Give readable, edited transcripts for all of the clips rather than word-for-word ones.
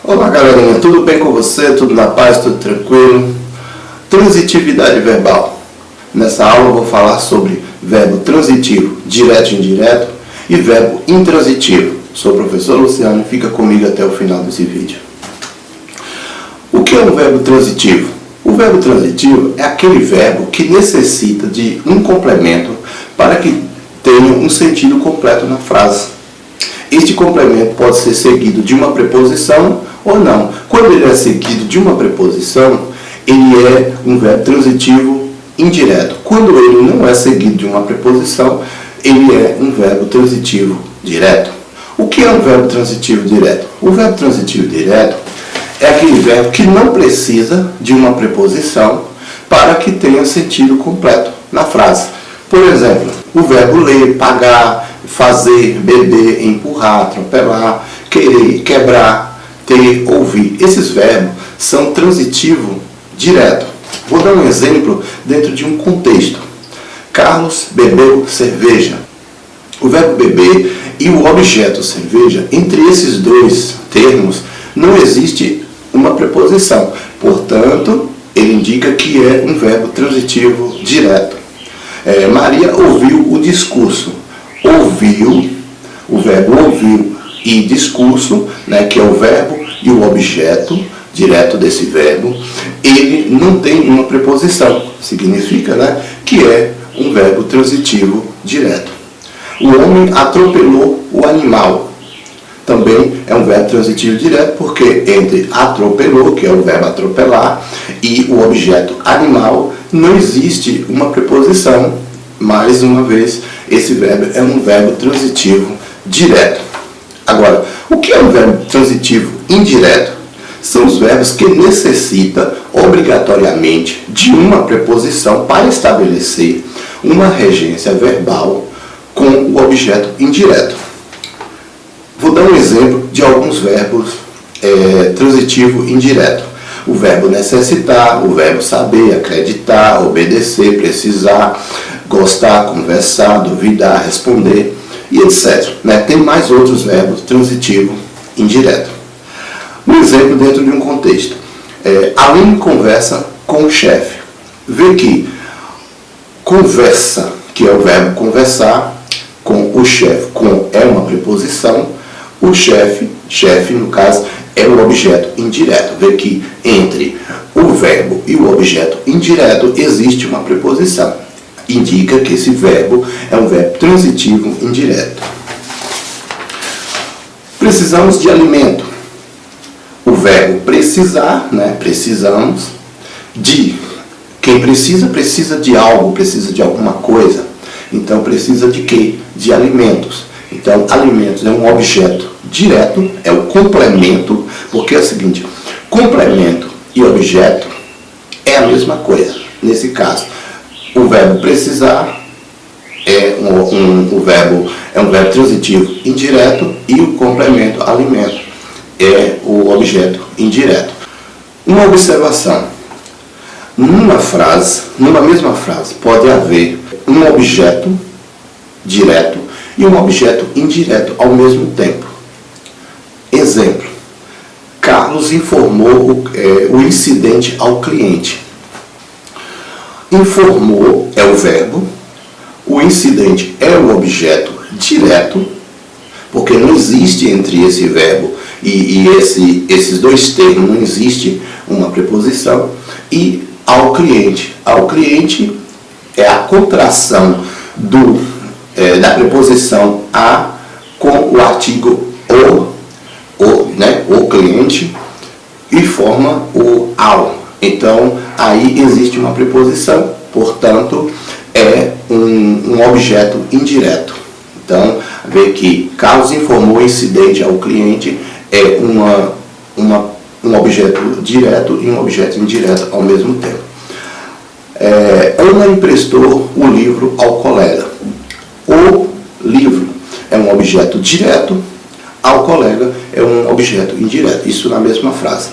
Olá galerinha, tudo bem com você? Tudo na paz, tudo tranquilo? Transitividade verbal. Nessa aula eu vou falar sobre verbo transitivo, direto e indireto, e verbo intransitivo. Sou o professor Luciano e fica comigo até o final desse vídeo. O que é um verbo transitivo? O verbo transitivo é aquele verbo que necessita de um complemento para que tenha um sentido completo na frase. Este complemento pode ser seguido de uma preposição ou não. Quando ele é seguido de uma preposição, ele é um verbo transitivo indireto. Quando ele não é seguido de uma preposição, ele é um verbo transitivo direto. O que é um verbo transitivo direto? O verbo transitivo direto é aquele verbo que não precisa de uma preposição para que tenha sentido completo na frase. Por exemplo, o verbo ler, pagar, fazer, beber, empurrar, atropelar, querer, quebrar, ter, ouvir. Esses verbos são transitivo direto. Vou dar um exemplo dentro de um contexto. Carlos bebeu cerveja. O verbo beber e o objeto cerveja, entre esses dois termos, não existe uma preposição. Portanto, ele indica que é um verbo transitivo direto. Maria ouviu o discurso. Ouviu, o verbo ouviu e discurso, que é o verbo e o objeto direto desse verbo, ele não tem uma preposição. Significa que é um verbo transitivo direto. O homem atropelou o animal. Também é um verbo transitivo direto, porque entre atropelou, que é o verbo atropelar, e o objeto animal, não existe uma preposição. Mais uma vez, esse verbo é um verbo transitivo direto. Agora, o que é um verbo transitivo indireto? São os verbos que necessitam obrigatoriamente de uma preposição para estabelecer uma regência verbal com o objeto indireto. Vou dar um exemplo de alguns verbos transitivo indireto. O verbo necessitar, o verbo saber, acreditar, obedecer, precisar, gostar, conversar, duvidar, responder e etc. Tem mais outros verbos transitivo indireto. Um exemplo dentro de um contexto. Aline conversa com o chefe. Vê que conversa, que é o verbo conversar, com o chefe, com é uma preposição, o chefe, no caso, é o objeto indireto. Vê que entre o verbo e o objeto indireto existe uma preposição. Indica que esse verbo é um verbo transitivo indireto. Precisamos de alimento. O verbo precisar, precisamos de. Quem precisa, precisa de algo, precisa de alguma coisa. Então, precisa de quê? De alimentos. Então, alimentos é um objeto direto, é o complemento, porque é o seguinte, complemento e objeto é a mesma coisa. Nesse caso, o verbo precisar é um verbo transitivo indireto e o complemento alimento é o objeto indireto. Uma observação. Numa mesma frase, pode haver um objeto direto e um objeto indireto ao mesmo tempo. Exemplo. Carlos informou o incidente ao cliente. Informou é o verbo, o incidente é o objeto direto, porque não existe entre esse verbo e esses dois termos, não existe uma preposição, e ao cliente. Ao cliente é a contração da preposição a com o artigo o cliente, e forma o ao. Então, aí existe uma preposição, portanto, é um objeto indireto. Então, vê que Carlos informou o incidente ao cliente é um objeto direto e um objeto indireto ao mesmo tempo. Ana emprestou o livro ao colega. O livro é um objeto direto, ao colega é um objeto indireto. Isso na mesma frase.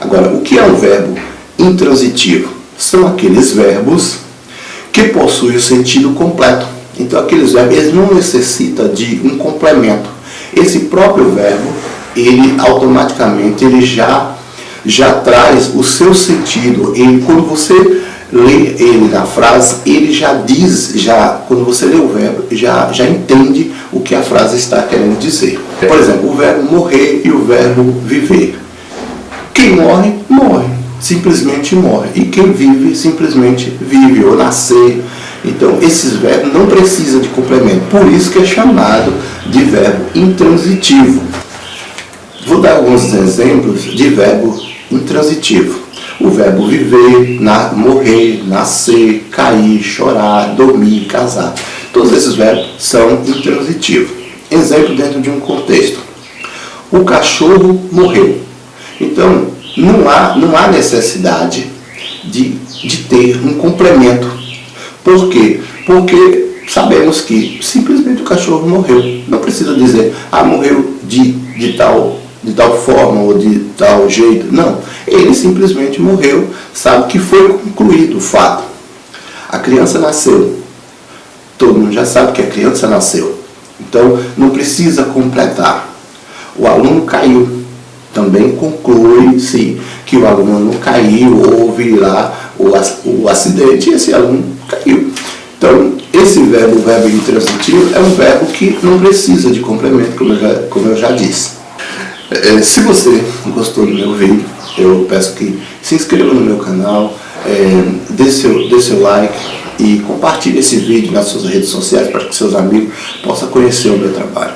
Agora, o que é um verbo intransitivo? São aqueles verbos que possuem o sentido completo. Então, aqueles verbos eles não necessitam de um complemento. Esse próprio verbo ele automaticamente ele já traz o seu sentido. E quando você lê ele na frase, ele já diz, quando você lê o verbo, já entende o que a frase está querendo dizer. Por exemplo, o verbo morrer e o verbo viver. Quem morre, morre. Simplesmente morre. E quem vive, simplesmente vive, ou nascer. Então, esses verbos não precisam de complemento. Por isso que é chamado de verbo intransitivo. Vou dar alguns exemplos de verbo intransitivo. O verbo viver, morrer, nascer, cair, chorar, dormir, casar. Todos esses verbos são intransitivos. Exemplo dentro de um contexto. O cachorro morreu. Então, não há necessidade de ter um complemento. Por quê? Porque sabemos que simplesmente o cachorro morreu. Não precisa dizer, morreu de tal forma ou de tal jeito. Não, ele simplesmente morreu, sabe que foi concluído o fato. A criança nasceu. Todo mundo já sabe que a criança nasceu. Então, não precisa completar. O aluno caiu. Também conclui-se que o aluno caiu, houve lá o acidente e esse aluno caiu. Então, esse verbo, o verbo intransitivo, é um verbo que não precisa de complemento, como eu já disse. Se você gostou do meu vídeo, eu peço que se inscreva no meu canal, dê seu like e compartilhe esse vídeo nas suas redes sociais para que seus amigos possam conhecer o meu trabalho.